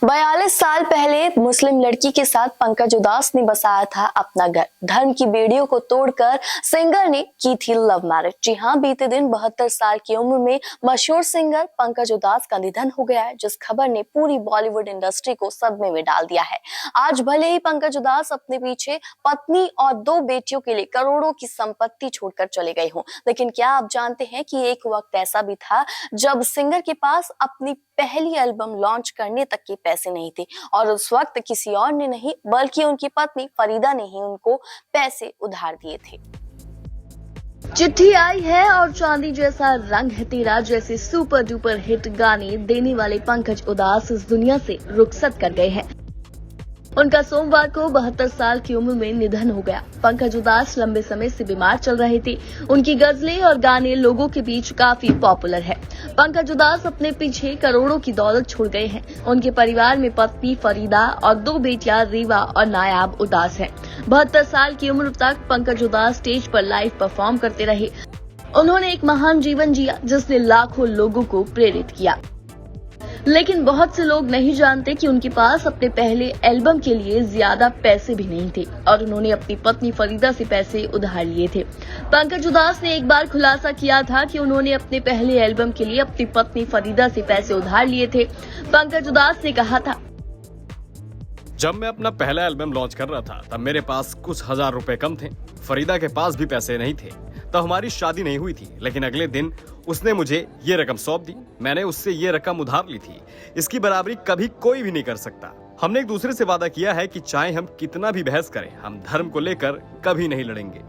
42 साल पहले मुस्लिम लड़की के साथ पंकज उदास ने बसाया था अपना घर। धर्म की बेड़ियों को तोड़कर सिंगर ने की थी लव मैरिज। जी हाँ, बीते दिन 72 साल की उम्र में मशहूर सिंगर पंकज उदास का निधन हो गया है, जिस खबर ने पूरी बॉलीवुड इंडस्ट्री को सदमे में डाल दिया है। आज भले ही पंकज उदास अपने पीछे पत्नी और 2 बेटियों के लिए करोड़ों की संपत्ति छोड़कर चले गए हों, लेकिन क्या आप जानते हैं कि एक वक्त ऐसा भी था जब सिंगर के पास अपनी पहली एल्बम लॉन्च करने तक के पैसे नहीं थे, और उस वक्त किसी और ने नहीं बल्कि उनकी पत्नी फरीदा ने ही उनको पैसे उधार दिए थे। चिट्ठी आई है और चांदी जैसा रंग है तेरा जैसे सुपर डुपर हिट गाने देने वाले पंकज उदास इस दुनिया से रुखसत कर गए हैं। उनका सोमवार को 72 साल की उम्र में निधन हो गया। पंकज उदास लंबे समय से बीमार चल रहे थे। उनकी गजलें और गाने लोगों के बीच काफी पॉपुलर है। पंकज उदास अपने पीछे करोड़ों की दौलत छोड़ गए हैं। उनके परिवार में पत्नी फरीदा और 2 बेटियां रीवा और नायाब उदास हैं। 72 साल की उम्र तक पंकज उदास स्टेज पर लाइव परफॉर्म करते रहे। उन्होंने एक महान जीवन जिया जिसने लाखों लोगों को प्रेरित किया, लेकिन बहुत से लोग नहीं जानते कि उनके पास अपने पहले एल्बम के लिए ज्यादा पैसे भी नहीं थे और उन्होंने अपनी पत्नी फरीदा से पैसे उधार लिए थे। पंकज उदास ने एक बार खुलासा किया था कि उन्होंने अपने पहले एल्बम के लिए अपनी पत्नी फरीदा से पैसे उधार लिए थे। पंकज उदास ने कहा था, जब मैं अपना पहला एल्बम लॉन्च कर रहा था तब मेरे पास कुछ हजार रुपए कम थे। फरीदा के पास भी पैसे नहीं थे, तब हमारी शादी नहीं हुई थी, लेकिन अगले दिन उसने मुझे ये रकम सौंप दी। मैंने उससे ये रकम उधार ली थी। इसकी बराबरी कभी कोई भी नहीं कर सकता। हमने एक दूसरे से वादा किया है कि चाहे हम कितना भी बहस करें, हम धर्म को लेकर कभी नहीं लड़ेंगे।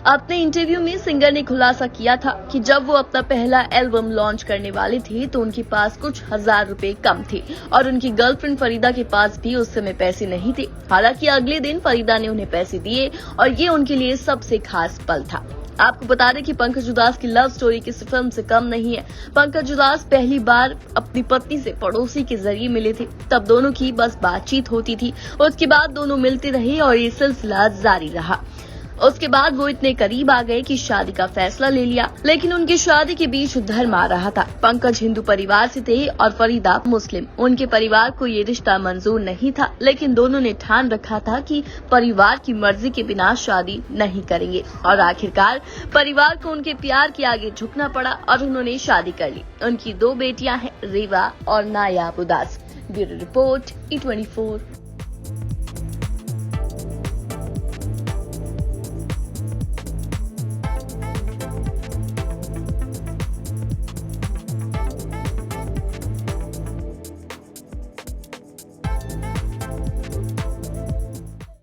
अपने इंटरव्यू में सिंगर ने खुलासा किया था कि जब वो अपना पहला एल्बम लॉन्च करने वाले थे तो उनके पास कुछ हजार रुपए कम थे और उनकी गर्लफ्रेंड फरीदा के पास भी उस समय पैसे नहीं थे। हालांकि अगले दिन फरीदा ने उन्हें पैसे दिए और ये उनके लिए सबसे खास पल था। आपको बता दें कि पंकज उदास की लव स्टोरी किसी फिल्म से कम नहीं है। पंकज उदास पहली बार अपनी पत्नी से पड़ोसी के जरिए मिले थे, तब दोनों की बस बातचीत होती थी। उसके बाद दोनों मिलते रहे और ये सिलसिला जारी रहा। उसके बाद वो इतने करीब आ गए कि शादी का फैसला ले लिया, लेकिन उनकी शादी के बीच धर्म आ रहा था। पंकज हिंदू परिवार से थे और फरीदा मुस्लिम। उनके परिवार को ये रिश्ता मंजूर नहीं था, लेकिन दोनों ने ठान रखा था कि परिवार की मर्जी के बिना शादी नहीं करेंगे और आखिरकार परिवार को उनके प्यार के आगे झुकना पड़ा और उन्होंने शादी कर ली। उनकी 2 बेटियां हैं, रीवा और नायाब उदास। Bureau report E24।